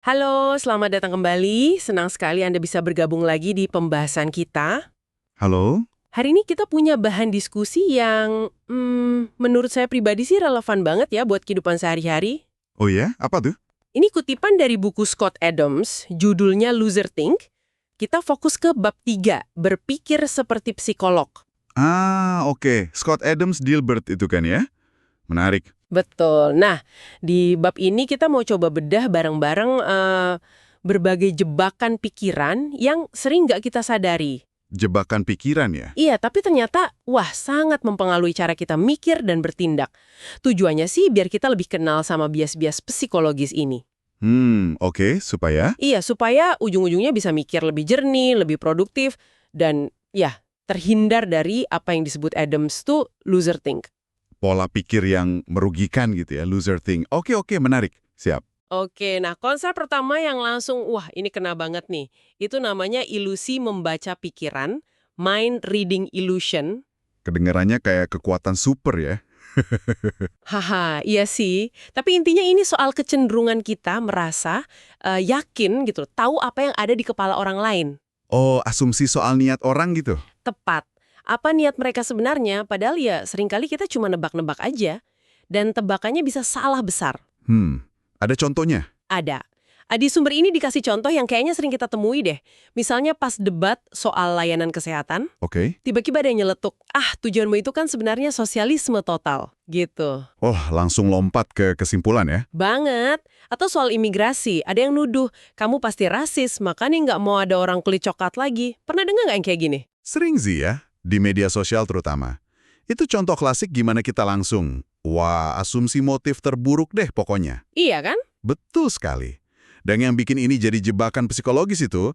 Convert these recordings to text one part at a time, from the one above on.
Halo, selamat datang kembali. Senang sekali Anda bisa bergabung lagi di pembahasan kita. Halo? Hari ini kita punya bahan diskusi yang menurut saya pribadi sih relevan banget ya buat kehidupan sehari-hari. Oh ya, apa tuh? Ini kutipan dari buku Scott Adams, judulnya Loser Think. Kita fokus ke bab 3, berpikir seperti psikolog. Oke. Scott Adams Dilbert itu kan ya? Menarik. Betul. Nah, di bab ini kita mau coba bedah bareng-bareng berbagai jebakan pikiran yang sering nggak kita sadari. Jebakan pikiran ya? Iya, tapi ternyata, wah, sangat mempengaruhi cara kita mikir dan bertindak. Tujuannya sih biar kita lebih kenal sama bias-bias psikologis ini. Oke. Supaya? Iya, supaya ujung-ujungnya bisa mikir lebih jernih, lebih produktif, dan ya, terhindar dari apa yang disebut Adams tuh loser think. Pola pikir yang merugikan gitu ya, loser thing. Oke, menarik. Siap. Oke, nah konsep pertama yang langsung, wah ini kena banget nih. Itu namanya ilusi membaca pikiran, mind reading illusion. Kedengarannya kayak kekuatan super ya. Haha, iya sih. Tapi intinya ini soal kecenderungan kita merasa yakin gitu, tahu apa yang ada di kepala orang lain. Oh, asumsi soal niat orang gitu? Tepat. Apa niat mereka sebenarnya, padahal ya seringkali kita cuma nebak-nebak aja. Dan tebakannya bisa salah besar. Ada contohnya? Ada. Di sumber ini dikasih contoh yang kayaknya sering kita temui deh. Misalnya pas debat soal layanan kesehatan, Oke. tiba-tiba ada yang nyeletuk, tujuanmu itu kan sebenarnya sosialisme total, gitu. Oh, langsung lompat ke kesimpulan ya? Banget. Atau soal imigrasi, ada yang nuduh, kamu pasti rasis, makanya nggak mau ada orang kulit coklat lagi. Pernah dengar nggak yang kayak gini? Sering sih ya, di media sosial terutama. Itu contoh klasik gimana kita langsung, wah, asumsi motif terburuk deh pokoknya. Iya kan? Betul sekali. Dan yang bikin ini jadi jebakan psikologis itu,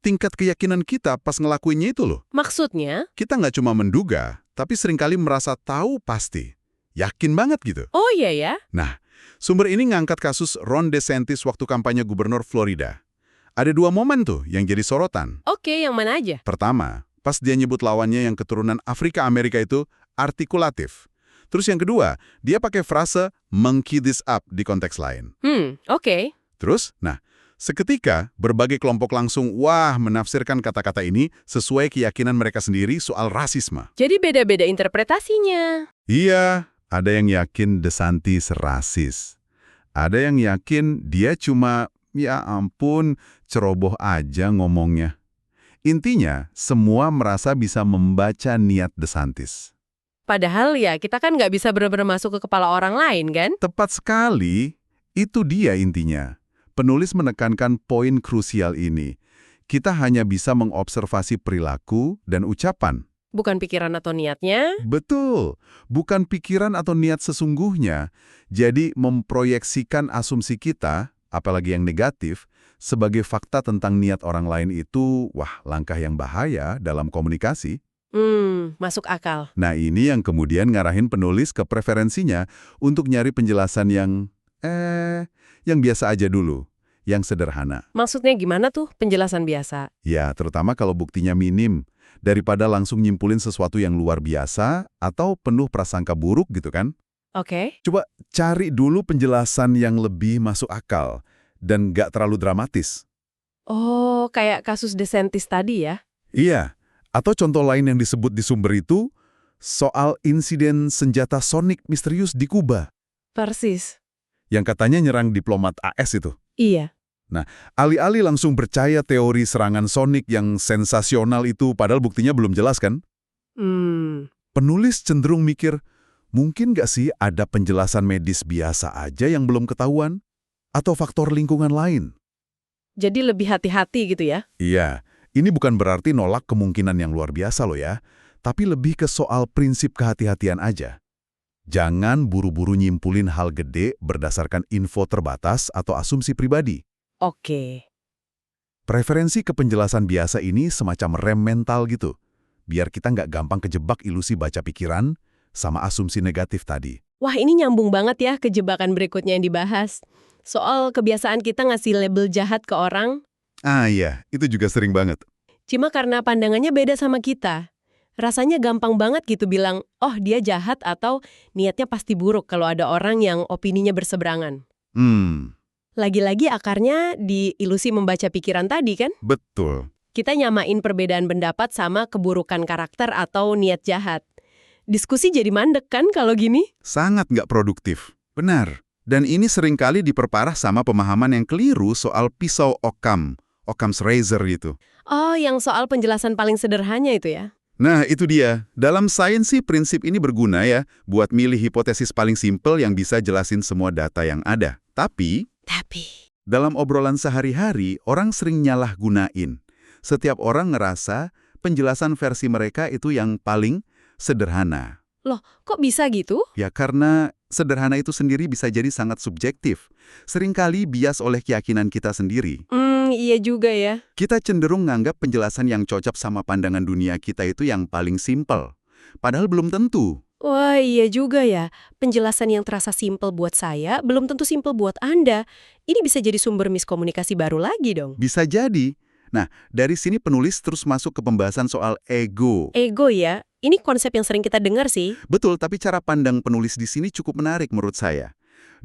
tingkat keyakinan kita pas ngelakuinnya itu loh. Maksudnya? Kita nggak cuma menduga, tapi seringkali merasa tahu pasti. Yakin banget gitu. Oh iya ya? Nah, sumber ini ngangkat kasus Ron DeSantis waktu kampanye gubernur Florida. Ada dua momen tuh yang jadi sorotan. Oke, yang mana aja? Pertama, pas dia nyebut lawannya yang keturunan Afrika Amerika itu artikulatif. Terus yang kedua, dia pakai frase monkey this up di konteks lain. Oke. Terus, seketika berbagai kelompok langsung menafsirkan kata-kata ini sesuai keyakinan mereka sendiri soal rasisme. Jadi beda-beda interpretasinya. Iya, ada yang yakin DeSantis rasis. Ada yang yakin dia cuma, ya ampun, ceroboh aja ngomongnya. Intinya, semua merasa bisa membaca niat DeSantis. Padahal ya kita kan nggak bisa benar-benar masuk ke kepala orang lain kan? Tepat sekali, itu dia intinya. Penulis menekankan poin krusial ini. Kita hanya bisa mengobservasi perilaku dan ucapan. Bukan pikiran atau niatnya. Betul, bukan pikiran atau niat sesungguhnya. Jadi memproyeksikan asumsi kita, apalagi yang negatif, sebagai fakta tentang niat orang lain itu, langkah yang bahaya dalam komunikasi. Masuk akal. Nah, ini yang kemudian ngarahin penulis ke preferensinya untuk nyari penjelasan yang biasa aja dulu, yang sederhana. Maksudnya gimana tuh penjelasan biasa? Ya, terutama kalau buktinya minim, daripada langsung nyimpulin sesuatu yang luar biasa atau penuh prasangka buruk gitu kan. Oke. Coba cari dulu penjelasan yang lebih masuk akal dan nggak terlalu dramatis. Oh, kayak kasus DeSantis tadi ya? Iya. Atau contoh lain yang disebut di sumber itu, soal insiden senjata sonik misterius di Kuba, Persis. yang katanya nyerang diplomat AS itu. Iya. Nah, alih-alih langsung percaya teori serangan sonik yang sensasional itu padahal buktinya belum jelas kan? Penulis cenderung mikir, mungkin nggak sih ada penjelasan medis biasa aja yang belum ketahuan? Atau faktor lingkungan lain? Jadi lebih hati-hati gitu ya? Iya. Ini bukan berarti nolak kemungkinan yang luar biasa loh ya, tapi lebih ke soal prinsip kehati-hatian aja. Jangan buru-buru nyimpulin hal gede berdasarkan info terbatas atau asumsi pribadi. Oke. Preferensi ke penjelasan biasa ini semacam rem mental gitu, biar kita nggak gampang kejebak ilusi baca pikiran sama asumsi negatif tadi. Wah, ini nyambung banget ya ke jebakan berikutnya yang dibahas. Soal kebiasaan kita ngasih label jahat ke orang, Iya, itu juga sering banget. cuma karena pandangannya beda sama kita. Rasanya gampang banget gitu bilang, oh dia jahat atau niatnya pasti buruk kalau ada orang yang opininya berseberangan. Lagi-lagi akarnya di ilusi membaca pikiran tadi kan? Betul. Kita nyamain perbedaan pendapat sama keburukan karakter atau niat jahat. Diskusi jadi mandek kan kalau gini? Sangat nggak produktif. Benar. Dan ini seringkali diperparah sama pemahaman yang keliru soal pisau Occam, Occam's razor gitu. Oh, yang soal penjelasan paling sederhana itu ya? Nah, itu dia. Dalam sains sih prinsip ini berguna ya, buat milih hipotesis paling simpel yang bisa jelasin semua data yang ada. Tapi, dalam obrolan sehari-hari, orang sering nyalahgunain. Setiap orang ngerasa penjelasan versi mereka itu yang paling sederhana. Loh, kok bisa gitu? Ya karena sederhana itu sendiri bisa jadi sangat subjektif. Seringkali bias oleh keyakinan kita sendiri. Iya juga ya. Kita cenderung nganggap penjelasan yang cocok sama pandangan dunia kita itu yang paling simpel. Padahal belum tentu. Wah, iya juga ya. Penjelasan yang terasa simpel buat saya belum tentu simpel buat Anda. Ini bisa jadi sumber miskomunikasi baru lagi dong. Bisa jadi. Nah, dari sini penulis terus masuk ke pembahasan soal ego. Ego ya, ini konsep yang sering kita dengar sih. Betul, tapi cara pandang penulis di sini cukup menarik menurut saya.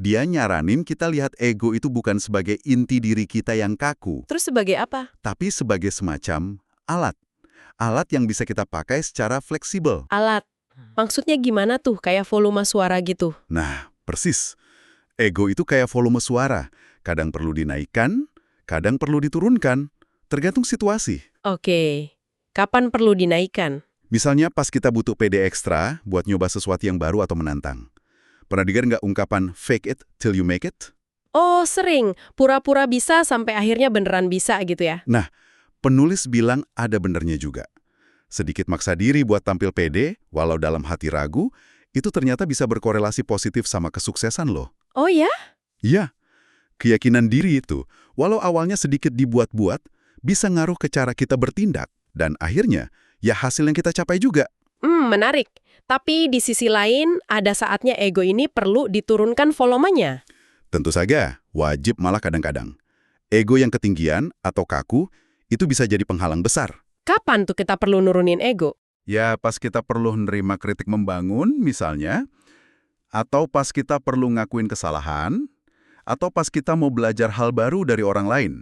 Dia nyaranin kita lihat ego itu bukan sebagai inti diri kita yang kaku, Terus sebagai apa? tapi sebagai semacam alat. Alat yang bisa kita pakai secara fleksibel. Alat. Maksudnya gimana tuh, kayak volume suara gitu? Nah, persis. Ego itu kayak volume suara. Kadang perlu dinaikkan, kadang perlu diturunkan. Tergantung situasi. Oke. Kapan perlu dinaikkan? Misalnya pas kita butuh PD ekstra buat nyoba sesuatu yang baru atau menantang. Pernah dengar nggak ungkapan fake it till you make it? Oh, sering. Pura-pura bisa sampai akhirnya beneran bisa gitu ya? Nah, penulis bilang ada benernya juga. Sedikit maksa diri buat tampil pede, walau dalam hati ragu, itu ternyata bisa berkorelasi positif sama kesuksesan loh. Oh ya? Iya, keyakinan diri itu, walau awalnya sedikit dibuat-buat, bisa ngaruh ke cara kita bertindak. Dan akhirnya, ya hasil yang kita capai juga. Menarik. Tapi di sisi lain, ada saatnya ego ini perlu diturunkan volumenya. Tentu saja, wajib malah kadang-kadang. Ego yang ketinggian atau kaku, itu bisa jadi penghalang besar. Kapan tuh kita perlu nurunin ego? Ya, pas kita perlu nerima kritik membangun, misalnya, atau pas kita perlu ngakuin kesalahan, atau pas kita mau belajar hal baru dari orang lain.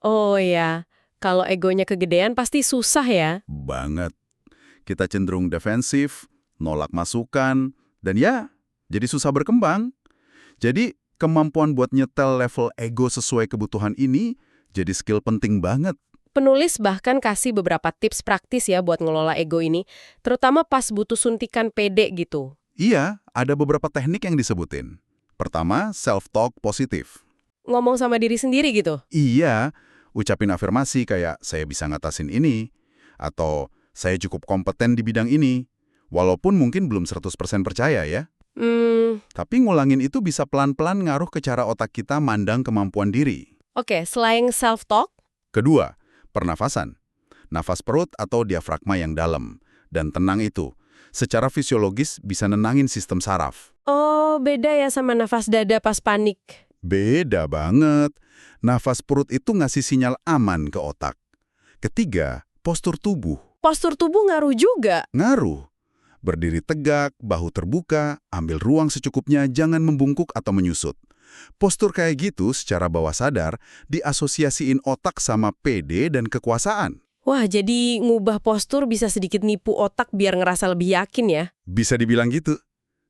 Oh ya, kalau egonya kegedean pasti susah ya. Banget. Kita cenderung defensif, nolak masukan, dan ya, jadi susah berkembang. Jadi, kemampuan buat nyetel level ego sesuai kebutuhan ini jadi skill penting banget. Penulis bahkan kasih beberapa tips praktis ya buat ngelola ego ini, terutama pas butuh suntikan pede gitu. Iya, ada beberapa teknik yang disebutin. Pertama, self-talk positif. Ngomong sama diri sendiri gitu. Iya, ucapin afirmasi kayak saya bisa ngatasin ini, atau saya cukup kompeten di bidang ini, walaupun mungkin belum 100% percaya ya. Tapi ngulangin itu bisa pelan-pelan ngaruh ke cara otak kita mandang kemampuan diri. Oke, selain self-talk, Kedua, pernafasan. Nafas perut atau diafragma yang dalam. Dan tenang itu, secara fisiologis bisa nenangin sistem saraf. oh beda ya sama nafas dada pas panik. Beda banget. Nafas perut itu ngasih sinyal aman ke otak. Ketiga, postur tubuh. Postur tubuh ngaruh juga. Ngaruh. Berdiri tegak, bahu terbuka, ambil ruang secukupnya, jangan membungkuk atau menyusut. Postur kayak gitu secara bawah sadar diasosiasiin otak sama PD dan kekuasaan. Wah, jadi ngubah postur bisa sedikit nipu otak biar ngerasa lebih yakin ya. Bisa dibilang gitu.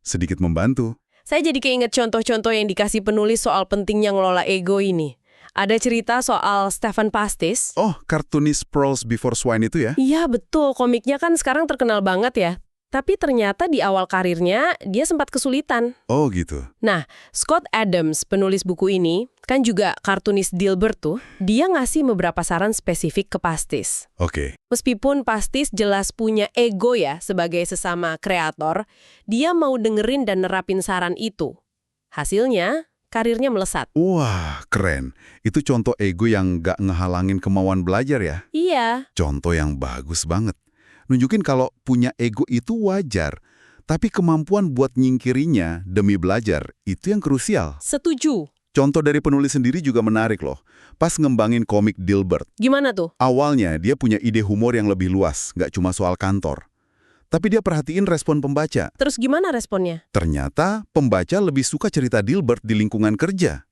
Sedikit membantu. Saya jadi keinget contoh-contoh yang dikasih penulis soal pentingnya ngelola ego ini. Ada cerita soal Stefan Pastis. Oh, kartunis Pearls Before Swine itu ya? Iya betul, komiknya kan sekarang terkenal banget ya. Tapi ternyata di awal karirnya dia sempat kesulitan. Oh gitu. Nah, Scott Adams, penulis buku ini, kan juga kartunis Dilbert tuh, dia ngasih beberapa saran spesifik ke Pastis. Oke. Meskipun Pastis jelas punya ego ya sebagai sesama kreator, dia mau dengerin dan nerapin saran itu. Hasilnya, karirnya melesat. Wah, keren. Itu contoh ego yang nggak ngehalangin kemauan belajar ya? Iya. Contoh yang bagus banget. Nunjukin kalau punya ego itu wajar, tapi kemampuan buat nyingkirinya demi belajar, itu yang krusial. Setuju. Contoh dari penulis sendiri juga menarik loh. Pas ngembangin komik Dilbert, Gimana tuh? awalnya dia punya ide humor yang lebih luas, nggak cuma soal kantor. Tapi dia perhatiin respon pembaca. Terus gimana responnya? Ternyata pembaca lebih suka cerita Dilbert di lingkungan kerja.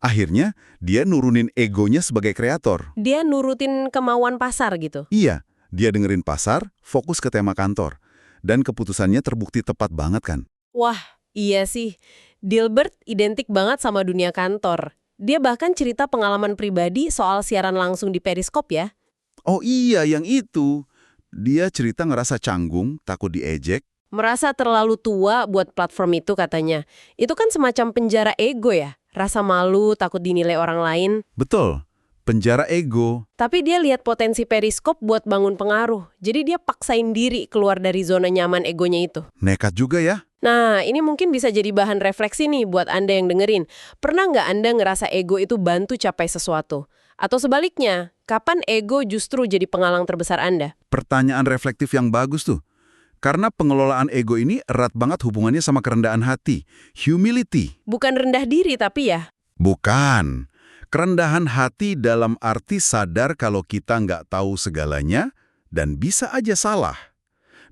Akhirnya, dia nurunin egonya sebagai kreator. Dia nurutin kemauan pasar gitu. Iya, dia dengerin pasar, fokus ke tema kantor. Dan keputusannya terbukti tepat banget kan? Wah, iya sih. Dilbert identik banget sama dunia kantor. Dia bahkan cerita pengalaman pribadi soal siaran langsung di Periskop ya. Oh iya, yang itu. Dia cerita ngerasa canggung, takut diejek. Merasa terlalu tua buat platform itu katanya. Itu kan semacam penjara ego ya. Rasa malu, takut dinilai orang lain. Betul, penjara ego. Tapi dia lihat potensi Periskop buat bangun pengaruh. Jadi dia paksain diri keluar dari zona nyaman egonya itu. Nekat juga ya. Nah, ini mungkin bisa jadi bahan refleksi nih buat Anda yang dengerin. Pernah nggak Anda ngerasa ego itu bantu capai sesuatu? Atau sebaliknya, kapan ego justru jadi penghalang terbesar Anda? Pertanyaan reflektif yang bagus tuh. Karena pengelolaan ego ini erat banget hubungannya sama kerendahan hati. Humility. Bukan rendah diri tapi ya. Bukan. Kerendahan hati dalam arti sadar kalau kita nggak tahu segalanya dan bisa aja salah.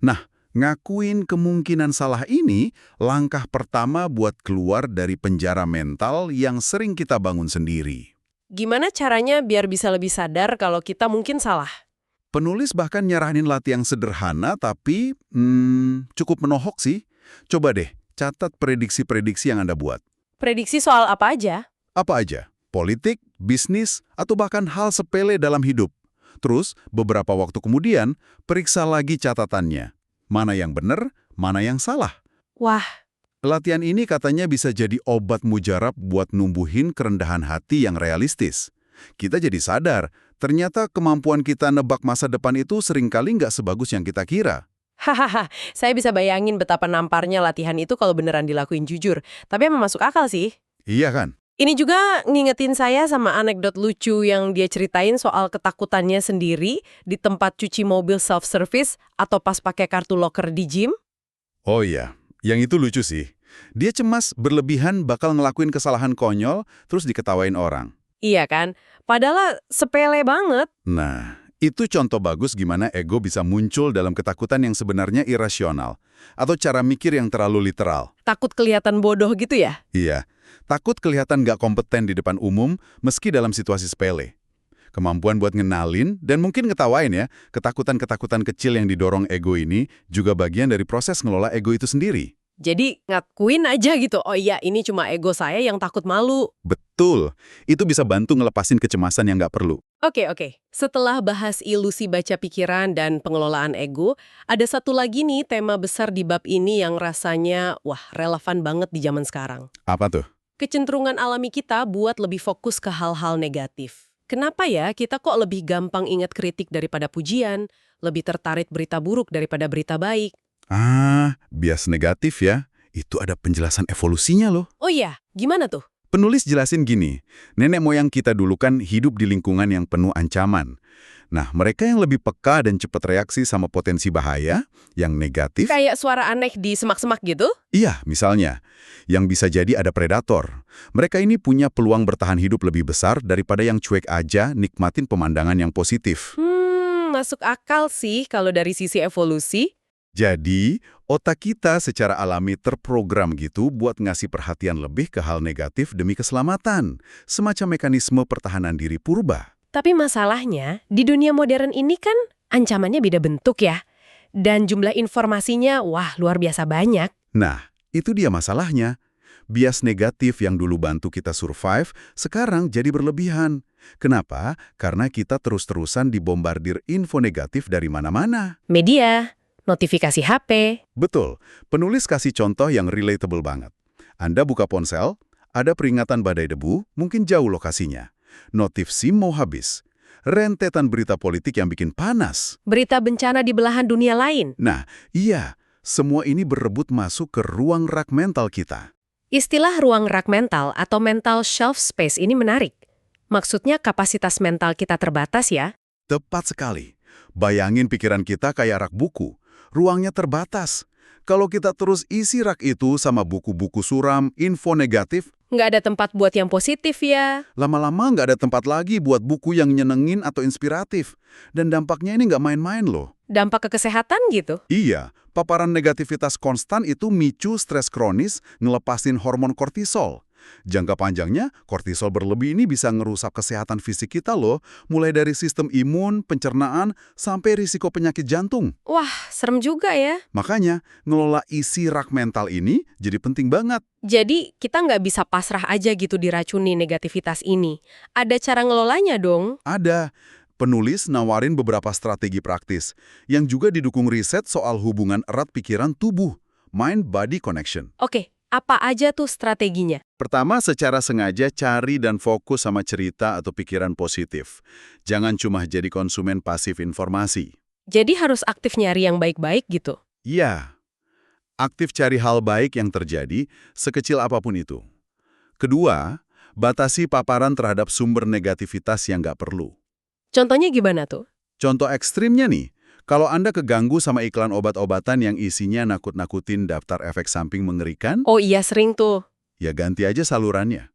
Nah, ngakuin kemungkinan salah ini langkah pertama buat keluar dari penjara mental yang sering kita bangun sendiri. Gimana caranya biar bisa lebih sadar kalau kita mungkin salah? Penulis bahkan nyaranin latihan sederhana tapi cukup menohok sih. Coba deh, catat prediksi-prediksi yang Anda buat. Prediksi soal apa aja? Apa aja? Politik, bisnis, atau bahkan hal sepele dalam hidup. Terus, beberapa waktu kemudian, periksa lagi catatannya. Mana yang benar, mana yang salah. Wah, Latihan ini katanya bisa jadi obat mujarab buat numbuhin kerendahan hati yang realistis. Kita jadi sadar, ternyata kemampuan kita nebak masa depan itu seringkali nggak sebagus yang kita kira. hahaha, saya bisa bayangin betapa namparnya latihan itu kalau beneran dilakuin jujur. Tapi emang masuk akal sih. Iya kan? Ini juga ngingetin saya sama anekdot lucu yang dia ceritain soal ketakutannya sendiri di tempat cuci mobil self-service atau pas pakai kartu loker di gym. Oh iya, yang itu lucu sih. Dia cemas berlebihan bakal ngelakuin kesalahan konyol, terus diketawain orang. Iya kan? Padahal sepele banget. Nah, itu contoh bagus gimana ego bisa muncul dalam ketakutan yang sebenarnya irasional. Atau cara mikir yang terlalu literal. Takut kelihatan bodoh gitu ya? Iya, takut kelihatan nggak kompeten di depan umum meski dalam situasi sepele. Kemampuan buat ngenalin dan mungkin ngetawain ya, ketakutan-ketakutan kecil yang didorong ego ini juga bagian dari proses ngelola ego itu sendiri. Jadi ngakuin aja gitu, oh iya ini cuma ego saya yang takut malu. Betul, itu bisa bantu ngelepasin kecemasan yang nggak perlu. Oke. Setelah bahas ilusi baca pikiran dan pengelolaan ego, ada satu lagi nih tema besar di bab ini yang rasanya, relevan banget di zaman sekarang. Apa tuh? Kecenderungan alami kita buat lebih fokus ke hal-hal negatif. Kenapa ya kita kok lebih gampang ingat kritik daripada pujian, lebih tertarik berita buruk daripada berita baik? Bias negatif ya. Itu ada penjelasan evolusinya loh. Oh iya, gimana tuh? Penulis jelasin gini, nenek moyang kita dulu kan hidup di lingkungan yang penuh ancaman. Nah, mereka yang lebih peka dan cepat reaksi sama potensi bahaya, yang negatif. Kayak suara aneh di semak-semak gitu? Iya, misalnya, yang bisa jadi ada predator. Mereka ini punya peluang bertahan hidup lebih besar daripada yang cuek aja nikmatin pemandangan yang positif. Masuk akal sih kalau dari sisi evolusi. Jadi, otak kita secara alami terprogram gitu buat ngasih perhatian lebih ke hal negatif demi keselamatan. Semacam mekanisme pertahanan diri purba. Tapi masalahnya, di dunia modern ini kan ancamannya beda bentuk ya. Dan jumlah informasinya, luar biasa banyak. Nah, itu dia masalahnya. Bias negatif yang dulu bantu kita survive, sekarang jadi berlebihan. Kenapa? Karena kita terus-terusan dibombardir info negatif dari mana-mana. Media, notifikasi HP. Betul, penulis kasih contoh yang relatable banget. Anda buka ponsel, ada peringatan badai debu, mungkin jauh lokasinya. Notif SIM mau habis. Rentetan berita politik yang bikin panas. Berita bencana di belahan dunia lain. Nah, iya, semua ini berebut masuk ke ruang rak mental kita. Istilah ruang rak mental atau mental shelf space ini menarik. Maksudnya kapasitas mental kita terbatas ya? Tepat sekali. Bayangin pikiran kita kayak rak buku. Ruangnya terbatas. Kalau kita terus isi rak itu sama buku-buku suram, info negatif, Nggak ada tempat buat yang positif ya. lama-lama nggak ada tempat lagi buat buku yang nyenengin atau inspiratif. Dan dampaknya ini nggak main-main loh. Dampak ke kesehatan gitu. Iya, paparan negativitas konstan itu micu stres kronis, ngelepasin hormon kortisol. Jangka panjangnya, kortisol berlebih ini bisa ngerusak kesehatan fisik kita loh, mulai dari sistem imun, pencernaan, sampai risiko penyakit jantung. Wah, serem juga ya. Makanya, ngelola isi rak mental ini jadi penting banget. Jadi, kita nggak bisa pasrah aja gitu diracuni negativitas ini. Ada cara ngelolanya dong. Ada. Penulis nawarin beberapa strategi praktis, yang juga didukung riset soal hubungan erat pikiran tubuh, mind-body connection. Oke, apa aja tuh strateginya? Pertama, secara sengaja cari dan fokus sama cerita atau pikiran positif. Jangan cuma jadi konsumen pasif informasi. Jadi harus aktif nyari yang baik-baik gitu. Iya, aktif cari hal baik yang terjadi, sekecil apapun itu. Kedua, batasi paparan terhadap sumber negativitas yang nggak perlu. Contohnya gimana tuh? Contoh ekstrimnya nih, kalau Anda keganggu sama iklan obat-obatan yang isinya nakut-nakutin daftar efek samping mengerikan, Oh iya, sering tuh. ya ganti aja salurannya.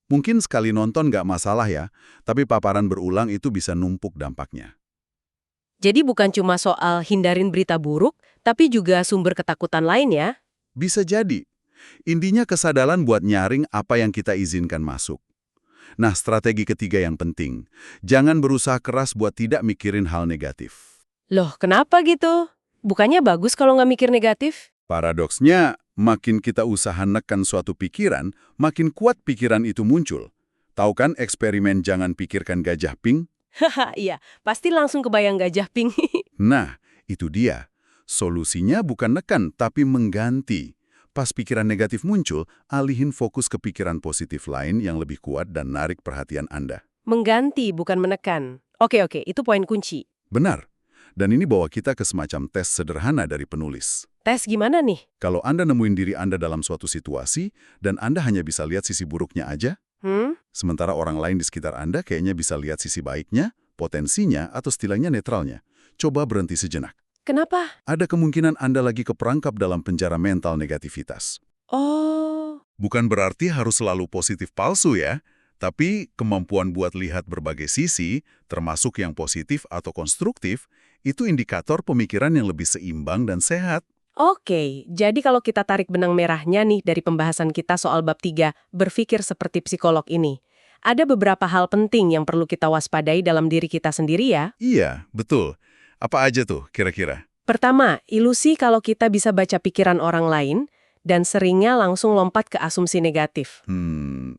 Mungkin sekali nonton nggak masalah ya, tapi paparan berulang itu bisa numpuk dampaknya. Jadi bukan cuma soal hindarin berita buruk, tapi juga sumber ketakutan lain ya. Bisa jadi. Intinya kesadaran buat nyaring apa yang kita izinkan masuk. Nah, strategi ketiga yang penting, jangan berusaha keras buat tidak mikirin hal negatif. Loh, kenapa gitu? Bukannya bagus kalau nggak mikir negatif? Paradoksnya, makin kita usaha neken suatu pikiran, makin kuat pikiran itu muncul. Tahu kan eksperimen jangan pikirkan gajah pink? Haha, iya. Pasti langsung kebayang gajah pink. Nah, itu dia. Solusinya bukan neken, tapi mengganti. Pas pikiran negatif muncul, alihin fokus ke pikiran positif lain yang lebih kuat dan narik perhatian Anda. Mengganti, bukan menekan. Oke, itu poin kunci. Benar. Dan ini bawa kita ke semacam tes sederhana dari penulis. Tes gimana nih? Kalau Anda nemuin diri Anda dalam suatu situasi, dan Anda hanya bisa lihat sisi buruknya aja, sementara orang lain di sekitar Anda kayaknya bisa lihat sisi baiknya, potensinya, atau setidaknya netralnya. Coba berhenti sejenak. Kenapa? Ada kemungkinan Anda lagi keperangkap dalam penjara mental negativitas. Oh, Bukan berarti harus selalu positif palsu ya, tapi kemampuan buat lihat berbagai sisi, termasuk yang positif atau konstruktif, itu indikator pemikiran yang lebih seimbang dan sehat. oke. Jadi kalau kita tarik benang merahnya nih dari pembahasan kita soal bab 3, berpikir seperti psikolog ini. Ada beberapa hal penting yang perlu kita waspadai dalam diri kita sendiri ya. Iya, betul. Apa aja tuh kira-kira? Pertama, ilusi kalau kita bisa baca pikiran orang lain, dan seringnya langsung lompat ke asumsi negatif.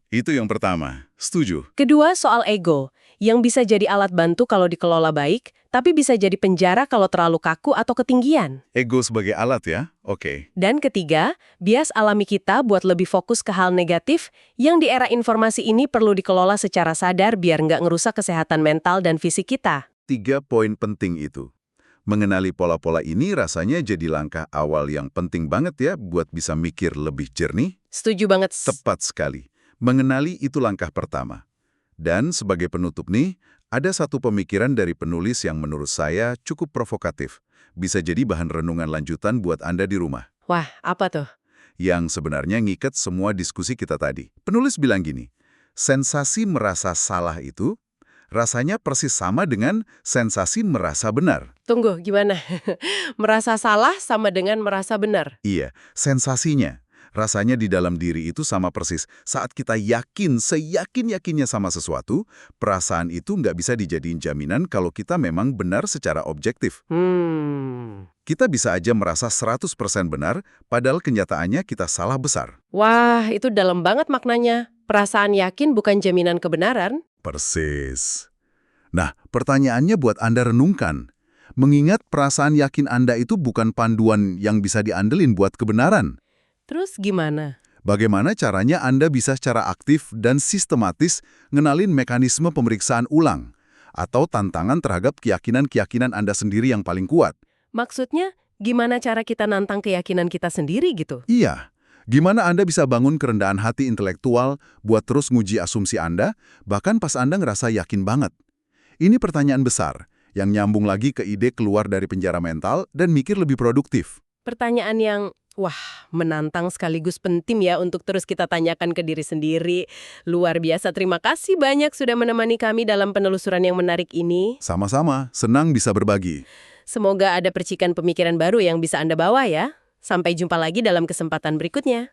Itu yang pertama. Setuju. Kedua, soal ego, yang bisa jadi alat bantu kalau dikelola baik, tapi bisa jadi penjara kalau terlalu kaku atau ketinggian. Ego sebagai alat ya? Oke. Dan ketiga, bias alami kita buat lebih fokus ke hal negatif yang di era informasi ini perlu dikelola secara sadar biar nggak ngerusak kesehatan mental dan fisik kita. 3 poin penting itu. Mengenali pola-pola ini rasanya jadi langkah awal yang penting banget ya buat bisa mikir lebih jernih. Setuju banget. Tepat sekali. Mengenali itu langkah pertama. Dan sebagai penutup nih, ada satu pemikiran dari penulis yang menurut saya cukup provokatif. Bisa jadi bahan renungan lanjutan buat Anda di rumah. Wah, apa tuh? Yang sebenarnya ngiket semua diskusi kita tadi. Penulis bilang gini, sensasi merasa salah itu rasanya persis sama dengan sensasi merasa benar. Tunggu, gimana? Merasa salah sama dengan merasa benar. Iya, sensasinya. Rasanya di dalam diri itu sama persis. Saat kita yakin, seyakin-yakinnya sama sesuatu, perasaan itu nggak bisa dijadiin jaminan kalau kita memang benar secara objektif. Kita bisa aja merasa 100% benar, padahal kenyataannya kita salah besar. Wah, itu dalam banget maknanya. Perasaan yakin bukan jaminan kebenaran. Persis. Nah, pertanyaannya buat Anda renungkan. Mengingat perasaan yakin Anda itu bukan panduan yang bisa diandelin buat kebenaran. Terus gimana? Bagaimana caranya Anda bisa secara aktif dan sistematis ngenalin mekanisme pemeriksaan ulang atau tantangan terhadap keyakinan-keyakinan Anda sendiri yang paling kuat? Maksudnya, gimana cara kita nantang keyakinan kita sendiri gitu? Iya. Gimana Anda bisa bangun kerendahan hati intelektual buat terus nguji asumsi Anda, bahkan pas Anda ngerasa yakin banget? Ini pertanyaan besar, yang nyambung lagi ke ide keluar dari penjara mental dan mikir lebih produktif. Pertanyaan yang, wah, menantang sekaligus penting ya untuk terus kita tanyakan ke diri sendiri. Luar biasa, terima kasih banyak sudah menemani kami dalam penelusuran yang menarik ini. Sama-sama, senang bisa berbagi. Semoga ada percikan pemikiran baru yang bisa Anda bawa ya. Sampai jumpa lagi dalam kesempatan berikutnya.